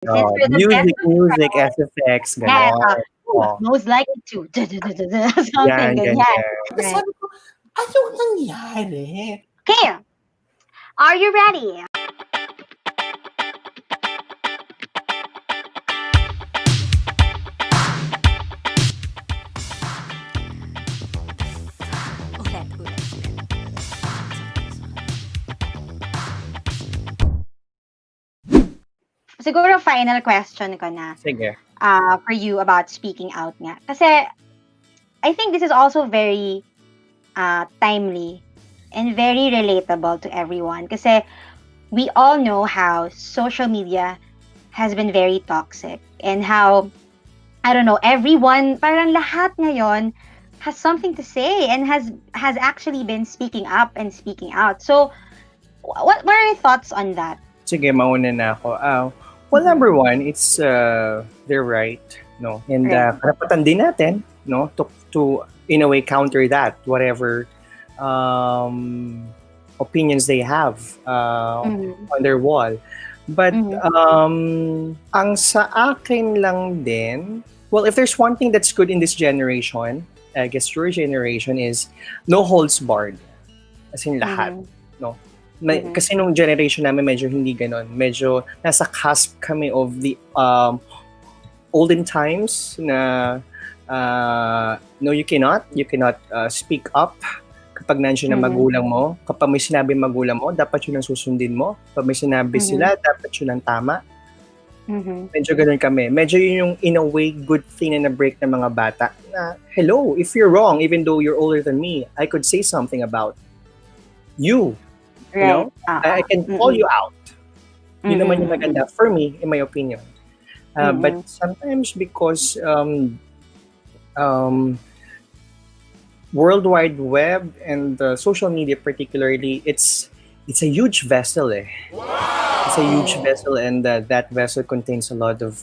Since we're the best of Music, friends, as effects, yes, gano'n. Oh, most likely to something yan, ganyan. ganyan. Tapos Right. sabi ko, anong nangyari? Okay, are you ready? Siguro final question ko na Sige. for you about speaking out nga. Kasi I think this is also very timely and very relatable to everyone. Kasi we all know how social media has been very toxic and how, I don't know, everyone, parang lahat ngayon has something to say and has actually been speaking up and speaking out. So, what are your thoughts on that? Sige, mauna na ako. Well, number one, it's their right, no? And Right. karapatan din natin, no? To in a way counter that, whatever opinions they have on their wall. But ang sa akin lang din, well, if there's one thing that's good in this generation, I guess your generation, is no holds barred. As in lahat, no? Kasi nung generation namin medyo hindi ganon. Medyo nasa cusp kami of the olden times na no, you cannot speak up kapag nandiyan na magulang mo. Kapag may sinabi magulang mo, dapat yun ang susundin mo. Kapag may sinabi sila, dapat yun ang tama. Medyo ganun kami. Medyo yun yung in a way good thing na na-break ng mga bata na, hello, if you're wrong, even though you're older than me, I could say something about you. You know? I can call you out. Yun naman yung maganda for me, in my opinion. But sometimes because World Wide Web and social media particularly, it's a huge vessel. It's a huge vessel, and that vessel contains a lot of,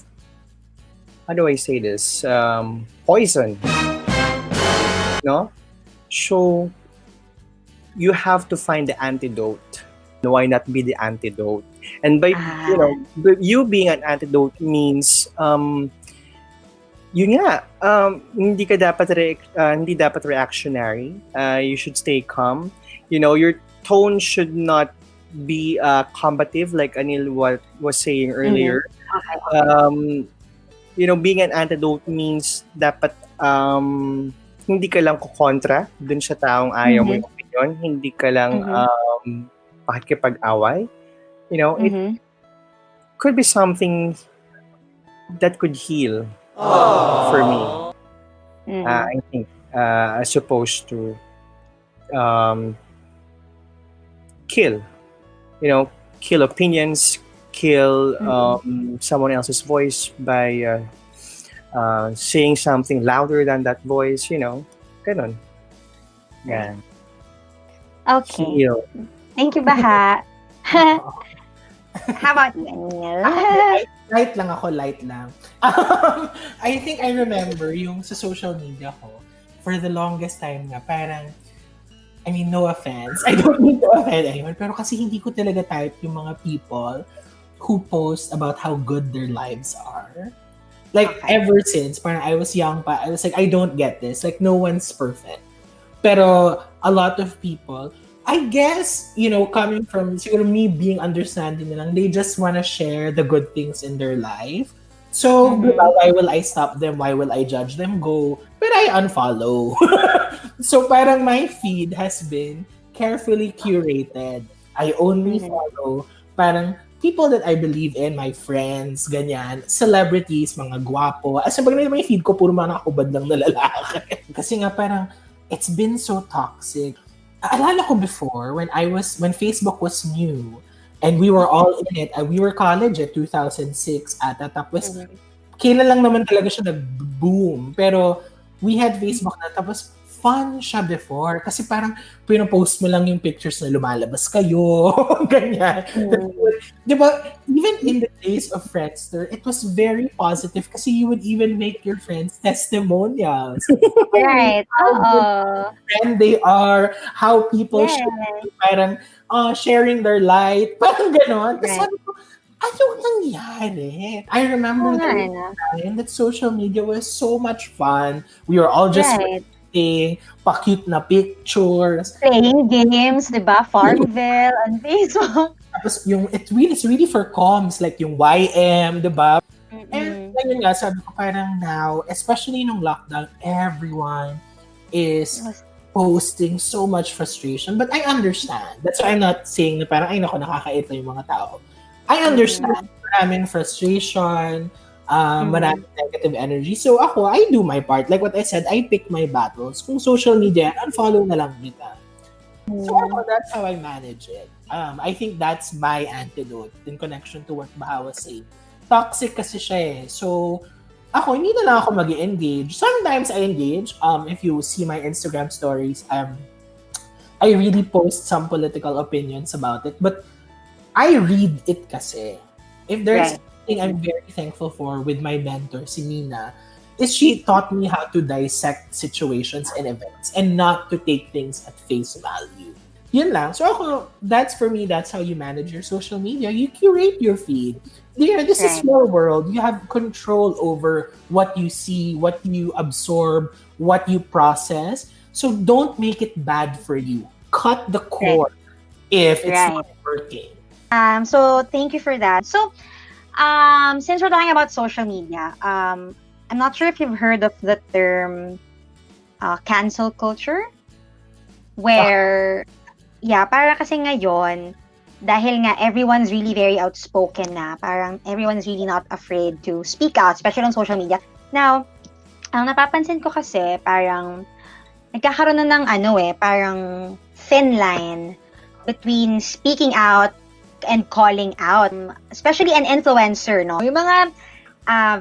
how do I say this, poison. No? So you have to find the antidote. Why not be the antidote? And by you being an antidote means yun nga, hindi dapat reactionary. You should stay calm. You know, your tone should not be combative, like Anil was saying earlier. You know, being an antidote means dapat hindi ka lang kukontra dun sa taong ayaw mo yung opinion, hindi ka lang pakikipag-away. You know, it could be something that could heal for me. I think as opposed to kill opinions, kill someone else's voice by saying something louder than that voice, you know, ganun. Yeah. Okay. Heal. Thank you, Baha. How about you, Anil? Light lang ako, light lang. I think I remember yung sa social media ko, for the longest time nga, parang, I mean, no offense. I don't mean to offend anyone, pero kasi hindi ko talaga type yung mga people who post about how good their lives are. Like, ever since, parang I was young pa, I was like, I don't get this. Like, no one's perfect. Pero a lot of people, I guess, you know, coming from siguro me being understanding na lang, they just wanna share the good things in their life. So, why will I stop them? Why will I judge them? Go. But I unfollow. So, parang my feed has been carefully curated. I only follow parang people that I believe in, my friends, ganyan, celebrities, mga gwapo. As in, pag may feed ko, puro mga nakakubad lang na lalaki. Kasi nga parang, it's been so toxic. Alala ko before, when Facebook was new, and we were all in it, we were college at 2006 ata, tapos kailan lang naman talaga siya nag-boom. Pero we had Facebook na, tapos fun siya before. Kasi parang pinopost mo lang yung pictures na lumalabas kayo. Ganyan. Di ba? Even in the days of Friendster, it was very positive kasi you would even make your friends testimonials. Right. How friend they are, how people should be parang sharing their light, parang gano'n. Tapos sabi ko, Anong nangyari? I remember Oo nga, there was no? a time that social media was so much fun. We were all just Right. pa-cute na pictures. Playing games, di ba? Farmville on Facebook. Tapos it's really for comms, like yung YM, di ba? And Mm-mm. ngayon nga, sabi ko parang now, especially nung lockdown, everyone is Yes. posting so much frustration. But I understand. That's why I'm not saying na parang, ay nako, nakakait na yung mga tao. I understand maraming frustration, maraming negative energy. So ako, I do my part. Like what I said, I pick my battles. Kung social media, unfollow na lang kita. So ako, that's how I manage it. I think that's my antidote in connection to what Baha was saying. Toxic kasi siya eh. So, ako, hindi na lang ako mag-engage. Sometimes I engage. If you see my Instagram stories, I really post some political opinions about it. But I read it kasi. If there's something I'm very thankful for with my mentor, si Nina, is she taught me how to dissect situations and events and not to take things at face value. Yun lang. So ako, that's for me, that's how you manage your social media. You curate your feed. This is your world. You have control over what you see, what you absorb, what you process. So don't make it bad for you. Cut the cord if it's not working. So thank you for that. So since we're talking about social media, I'm not sure if you've heard of the term cancel culture, where para kasi ngayon, dahil nga everyone's really very outspoken na, parang everyone's really not afraid to speak out, especially on social media. Now, ang napapansin ko kasi, parang nagkakaroon na ng parang thin line between speaking out and calling out, especially an influencer, no? Yung mga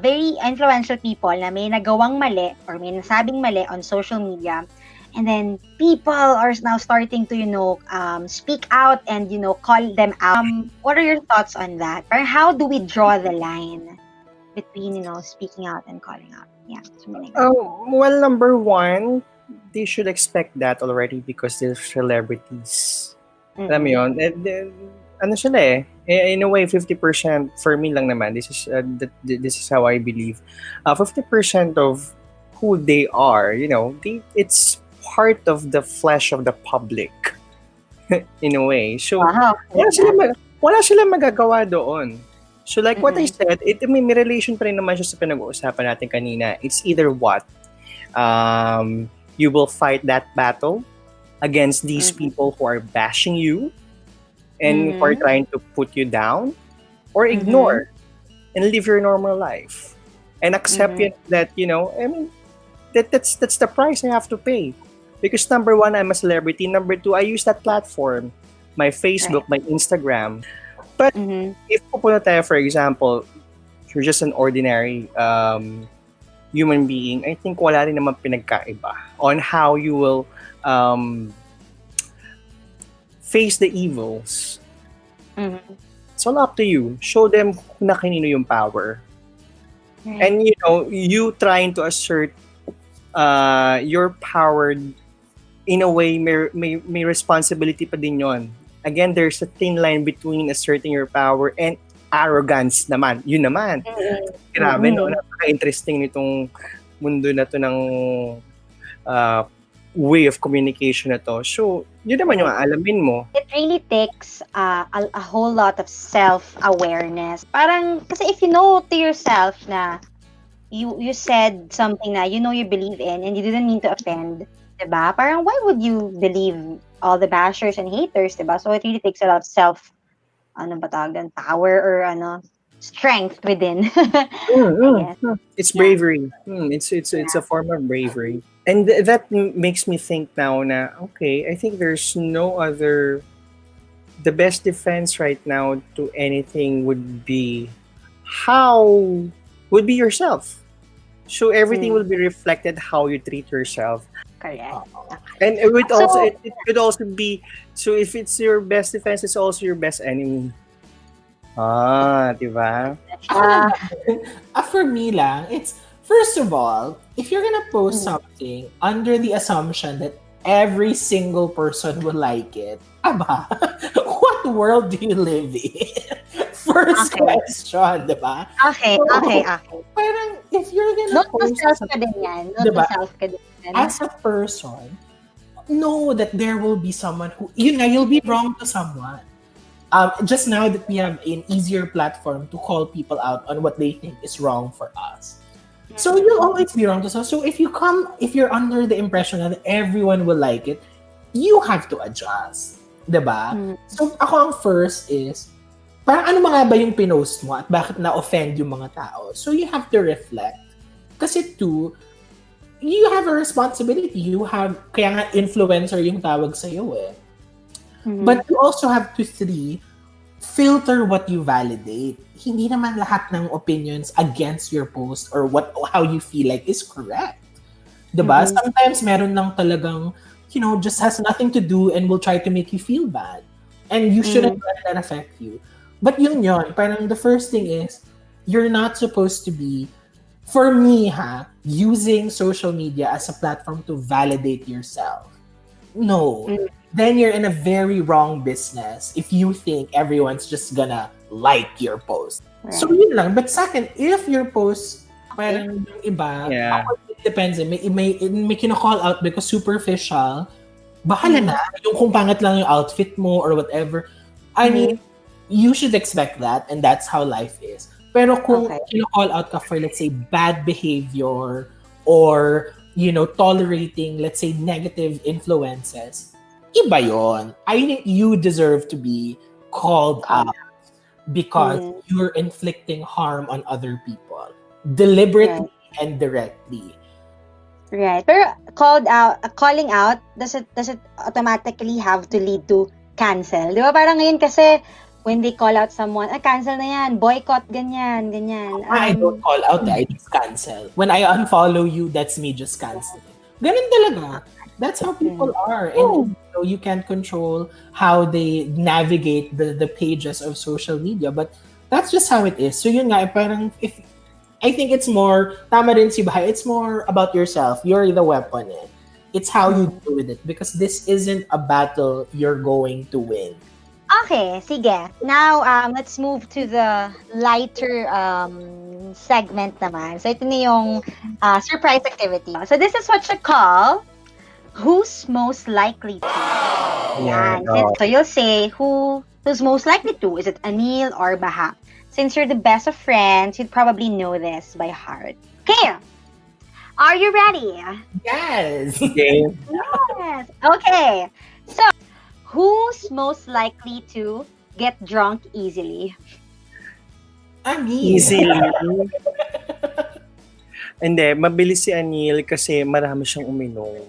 very influential people na may nagawang mali or may nasabing mali on social media, and then people are now starting to, speak out and, call them out. What are your thoughts on that? Or how do we draw the line between, speaking out and calling out? Yeah. Well, number one, they should expect that already because they're celebrities. Alam mo yun? Ano sila in a way, 50% for me lang naman. This is how I believe. 50% of who they are, it's part of the flesh of the public in a way. So, wala sila magagawa doon. So, like what I said, may relation pa rin naman siya sa pinag-uusapan natin kanina. It's either what? You will fight that battle against these people who are bashing you and who are trying to put you down, or ignore and live your normal life and accept that, that's the price I have to pay. Because number one, I'm a celebrity. Number two, I use that platform, my Facebook, my Instagram. But if pupunta tayo, for example, you're just an ordinary human being, I think wala rin naman pinagkaiba on how you will face the evils. It's all up to you. Show them na kanino yung power. And, you trying to assert your power in a way, may responsibility pa din yon. Again, there's a thin line between asserting your power and arrogance naman. Yun naman. Grabe, no? Napaka-interesting nitong mundo na to ng way of communication na to. So, yun naman yung alamin mo. It really takes a whole lot of self-awareness. Parang, kasi if you know to yourself na you said something na you believe in and you didn't mean to offend, diba? Parang why would you believe all the bashers and haters, diba? So it really takes a lot of power or strength within. It's bravery. It's a form of bravery. And that makes me think now na, okay, I think there's no other, the best defense right now to anything would be yourself. So everything will be reflected how you treat yourself. Correct. And it could also be, so if it's your best defense, it's also your best enemy. Diba? For me lang, it's, first of all, if you're gonna post something under the assumption that every single person will like it, aba, what world do you live in? first Okay. question, di ba? Okay. Parang, if you're gonna Note to post self ka din yan. Note Diba? to self ka din yan. as a person, know that there will be someone who, yun nga, you'll be wrong to someone. Just now that we have an easier platform to call people out on what they think is wrong for us. So you'll always be wrong to someone. So if you're under the impression that everyone will like it, you have to adjust. Diba? So ako ang first is, parang ano mga ba yung pinost mo at bakit na-offend yung mga tao? So you have to reflect. Kasi two, you have a responsibility. Kaya nga influencer yung tawag sa'yo eh. But you also have to filter what you validate. Hindi naman lahat ng opinions against your post or how you feel like is correct. Diba? Sometimes meron lang talagang, just has nothing to do and will try to make you feel bad. And you shouldn't let that affect you. But yun, parang the first thing is, you're not supposed to be, for me using social media as a platform to validate yourself. No. Then you're in a very wrong business if you think everyone's just gonna like your post. Right. So yun lang. But second, if your post, parang yung iba, it depends. May kino-call out because superficial, bahala na. Yung kung pangit lang yung outfit mo or whatever. I mean, you should expect that and that's how life is. Pero kung kino-call out ka for, let's say, bad behavior or, tolerating, let's say, negative influences, iba yon. I think you deserve to be called out because you're inflicting harm on other people deliberately and directly. Right. Pero calling out, does it automatically have to lead to cancel? Di ba parang ngayon kasi when they call out someone, cancel na yan, boycott, ganyan. I don't call out, I just cancel. When I unfollow you, that's me just canceling. Ganun talaga. That's how people are. And you can't control how they navigate the pages of social media. But that's just how it is. So yun nga, parang I think it's more, tama rin si Bahay, it's more about yourself. You're the weapon. It's how you deal with it. Because this isn't a battle you're going to win. Okay, sige. Now, let's move to the lighter segment naman. So ito na yung surprise activity. So this is what you call who's most likely to. Yan. So you'll say who's most likely to. Is it Anil or Baha? Since you're the best of friends, you'd probably know this by heart. Okay. Are you ready? Yes. Okay. Yes. Okay. So, who's most likely to get drunk easily? Easily. Hindi, mabilis si Anil kasi marami siyang uminom.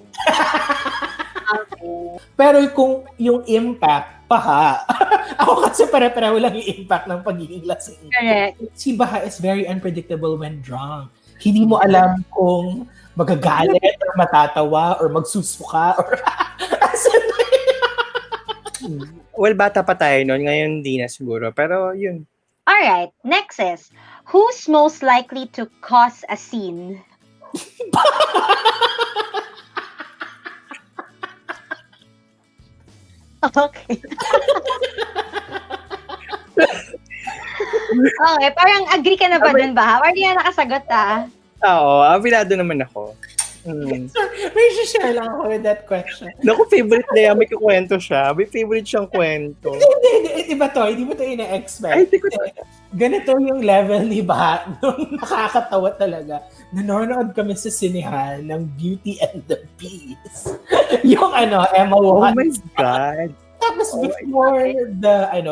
Okay. Pero kung yung impact, Baha. Ako kasi pare-pareho lang yung impact ng pagiging lasing. Correct. Si Baha is very unpredictable when drunk. Hindi mo alam kung magagalit or matatawa or magsusuka or Well, bata pa tayo noon. Ngayon, di na siguro. Pero yun. Alright, next is, who's most likely to cause a scene? Okay. Okay, parang agree ka na ba dun ba? Or di na nakasagot Oo, abinado naman ako. May share lang ako with that question. Naku, favorite na yan. May kukwento siya. May favorite siyang kwento. Hindi ba to? Hindi mo to ina-expect. Ay, di ko Ganito yung level ni Baha nung nakakatawa talaga. Nanonood kami sa sinehan ng Beauty and the Beast. Yung Emma Watson. Oh my God. Tapos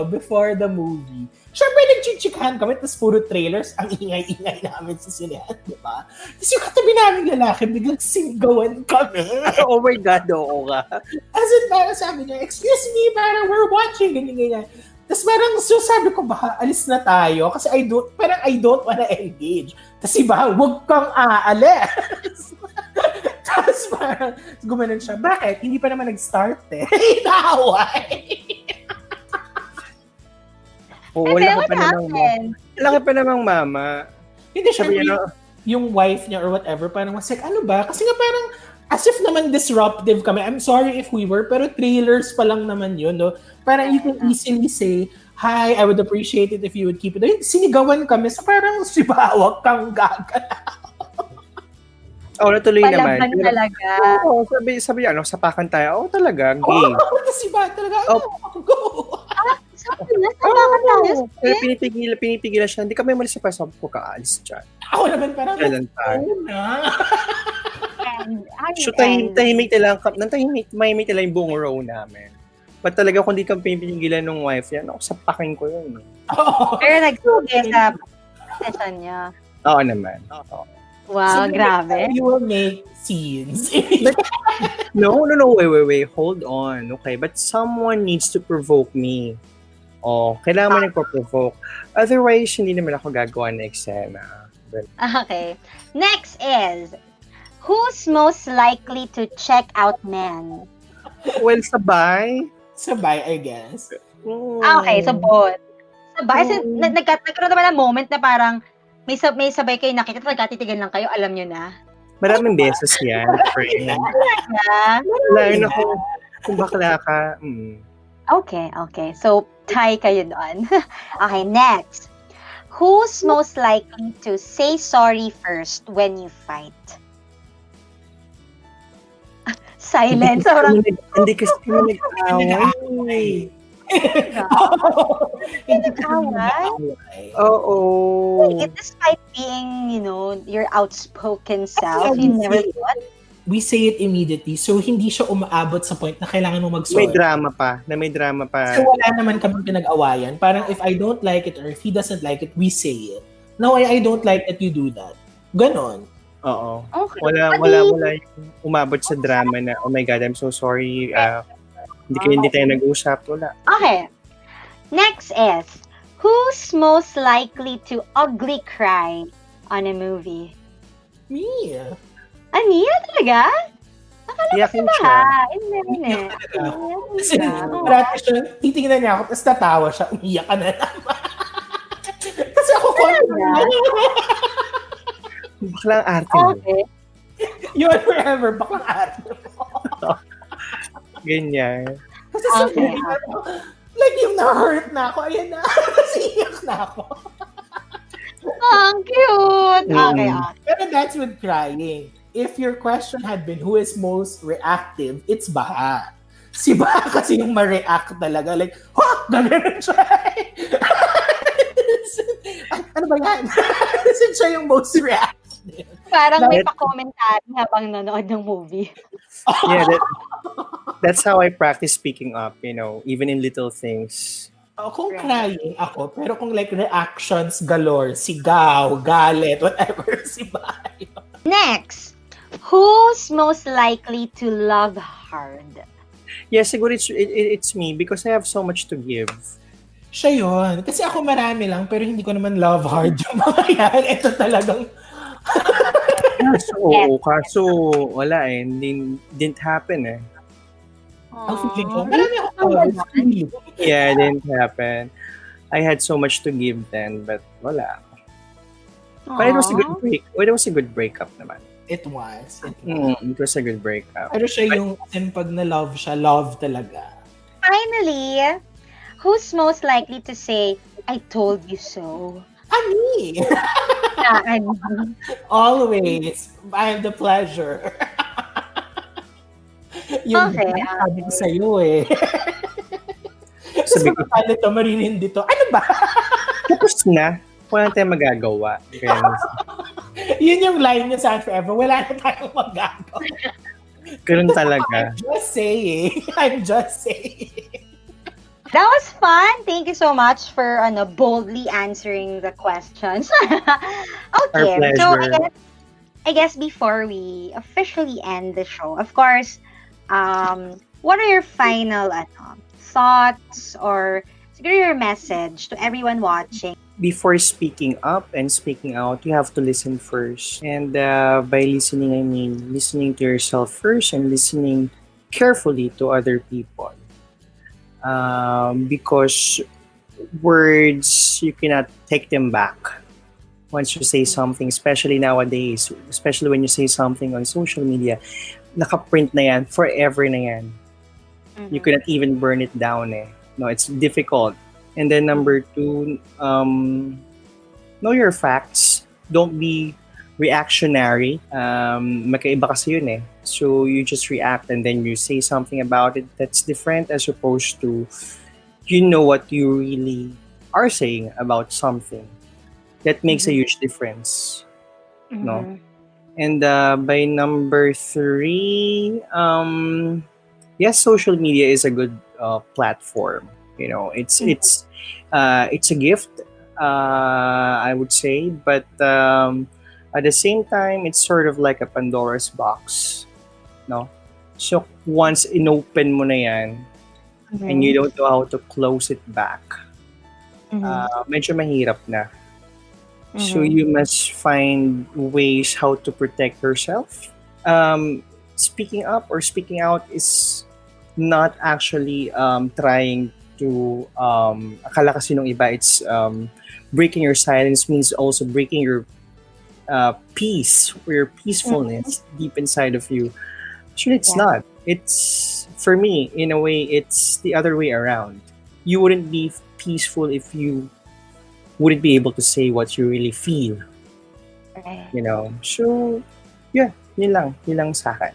before the movie, syempre nagchichikahan kami, tapos puro trailers, ang ingay-ingay namin sa sinehan, di ba? Tapos yung katabi namin lalaki, biglang singgawan kami. Oh my God, oo nga. As in, parang sabi niya, excuse me, parang we're watching, ganyan. Tapos parang, so sabi ko, Baha, alis na tayo, kasi I don't wanna engage. Kasi Baha, wag kang aalis. Tapos parang, gumanon siya, bakit? Hindi pa naman nag-start eh. Inaaway. Wala ka pa namang mama. Hindi siya, yung wife niya or whatever, parang was like, ano ba? Kasi nga parang, as if naman disruptive kami. I'm sorry if we were, pero trailers pa lang naman yun, no? Parang you can easily say, hi, I would appreciate it if you would keep it. Sinigawan kami sa parang sibawag kang gaga. Natuloy naman. Palaban talaga. Oo, sabi niya, sapakan tayo. Talaga, game. Siba talaga, go. Sabi na, sapakan tayo. Pero pinipigilan siya, hindi kami malis pa, sabi ko, kaalis dyan. Ako naman parang, Kailan tayo? So, And tahimik na lang yung buong row namin. But talaga, kung di kami pinipigilan ng wife yan, sapakin ko yun. pero nagsugi sa session niya. Oo naman. Oo. Wow, grabe. You will make scenes. No, wait, hold on. Okay, but someone needs to provoke me. Kailangan mo nagpo-provoke. Otherwise, hindi naman ako gagawa ng eksena. Okay. Next is, who's most likely to check out men? Well, sabay. Sabay, I guess. Okay, so both. Sabay, nagkaroon naman ng moment na parang may sabay kayo nakikita, nagkatitigan lang kayo, alam nyo na. Maraming beses yan, friend. Lalo na kung bakla ka. Okay. So, tie kayo doon. Okay, next. Who's most likely to say sorry first when you fight? Silence. Hindi kasi kami nag-away. Oo. Despite being, your outspoken self, you never thought? We say it immediately, so hindi siya umaabot sa point na kailangan mo mag-sorry. May drama pa. So wala naman kami pinag-awayan. Parang if I don't like it or if he doesn't like it, we say it. No, I don't like that you do that. Ganon. Oo. Okay. Wala yung umabot sa drama na, oh my God, I'm so sorry. Hindi tayo nag-usap. Wala. Okay. Next is, who's most likely to ugly cry on a movie? Me. Mia talaga? Iyakin siya. Hindi. Kasi parati siya, titingnan niya ako, tapos tatawa siya, umiyak ka na naman. Kasi ako Baklang arte mo. Okay. You are forever, baklang arte mo. Ganyan. Kasi Okay. like yung na-hurt na ako, ayan na. Kasi iyak na ako. Ang cute. Okay. Pero that's with crying. If your question had been who is most reactive, it's Baha. Si Baha kasi yung ma-react talaga. Like, gano'n siya. Ano ba yan? Kasi siya yung most reactive. Parang may pa-commentary habang nanood ng movie. Yeah, that's how I practice speaking up, even in little things. Kung crying ako, pero kung like reactions galore, sigaw, galit, whatever, si Baha. Next, who's most likely to love hard? Yeah, siguro it's me because I have so much to give. Siya yun. Kasi ako marami lang, pero hindi ko naman love hard yung mga yan. Ito talagang... Kaso wala didn't happen eh. Ang feeling ko, marami ako. Yeah, it didn't happen. I had so much to give then, but wala. But it was a good break. It was a good breakup naman. It was. It was a good breakup. Pero siya yung, pag na-love siya, love talaga. Finally, who's most likely to say, I told you so? Me! Always. I have the pleasure. Yung sabi ko sa'yo eh. Sabi ko, ito, maririndi to. Ano ba? Tapos na. Wala tayong magagawa. Yun yung line niya sa Forever. Wala na tayong magagawa. Ganun talaga. I'm just saying. That was fun. Thank you so much for boldly answering the questions. Okay, so I guess before we officially end the show, of course, what are your final thoughts or your message to everyone watching? Before speaking up and speaking out, you have to listen first. And by listening, I mean listening to yourself first and listening carefully to other people. Because words, you cannot take them back. Once you say something, especially nowadays, especially when you say something on social media, nakaprint na yan, forever na yan. You cannot even burn it down eh. No, it's difficult And then number two, know your facts. Don't be reactionary. Magkaiba kasi yun eh. So you just react and then you say something about it that's different as opposed to you know what you really are saying about something. That makes a huge difference. No? Mhm. And by number three, yes, social media is a good platform. You know, it's a gift, I would say, but at the same time, it's sort of like a Pandora's box. No, so once inopen mo na yan, and you Mhm. don't know how to close it back, Mhm. medyo mahirap na. So Mhm. you must find ways how to protect yourself. Um, Speaking up or speaking out is not actually trying to akala kasi nung iba it's breaking your silence means also breaking your peace or your Mhm. peacefulness deep inside of you. Actually, it's Yeah. not. It's for me in a way. It's the other way around. You wouldn't be peaceful if you wouldn't be able to say what you really feel. Right. You know. So yeah, yun lang sa akin.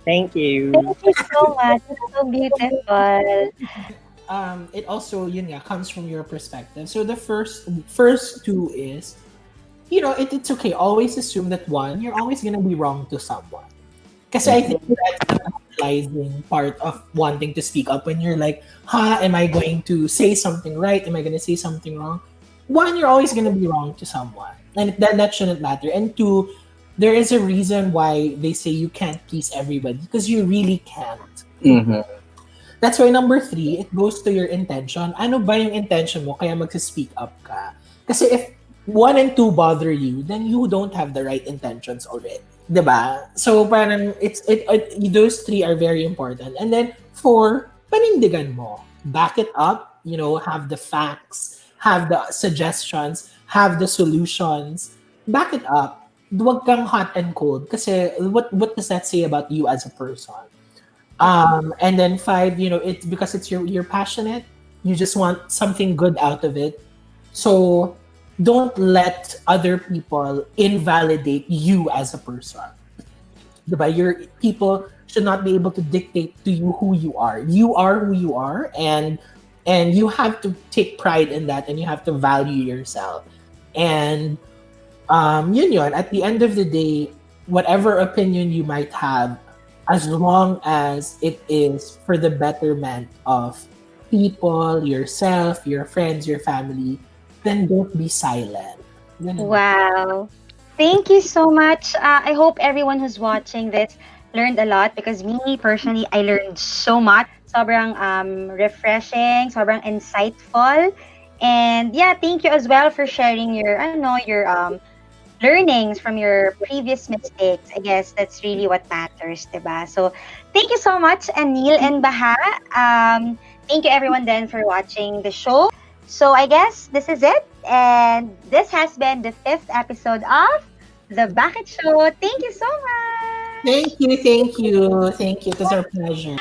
Thank you. Thank you so much. It's so beautiful. It also, yun nga, comes from your perspective. So the first two is, it's okay. Always assume that one, you're always gonna be wrong to someone. Kasi I think Mhm. that's the analyzing part of wanting to speak up when you're like, am I going to say something right? Am I gonna say something wrong? One, you're always gonna be wrong to someone. And that shouldn't matter. And two, there is a reason why they say you can't please everybody, because you really can't. Mm-hmm. That's why number three, it goes to your intention. Ano ba yung intention mo kaya magsa-speak up ka? Kasi if one and two bother you, then you don't have the right intentions already. 'Di ba? So parang those three are very important. And then four, panindigan mo. Back it up, have the facts, have the suggestions, have the solutions. Back it up. Huwag kang hot and cold kasi what does that say about you as a person? And then five, it's because you're passionate. You just want something good out of it. So don't let other people invalidate you as a person. Diba? Your people should not be able to dictate to you who you are. You are who you are, and you have to take pride in that, and you have to value yourself. And yun. At the end of the day, whatever opinion you might have, as long as it is for the betterment of people, yourself, your friends, your family, then don't be silent. Ganun lang. Wow. Thank you so much. I hope everyone who's watching this learned a lot because me personally, I learned so much. Sobrang refreshing, sobrang insightful. And yeah, thank you as well for sharing your learnings from your previous mistakes. I guess that's really what matters, diba? So thank you so much, Anil and Baha. Thank you everyone then for watching the show. So I guess this is it. And this has been the fifth episode of The Bakit Show. Thank you so much. Thank you. It was our pleasure.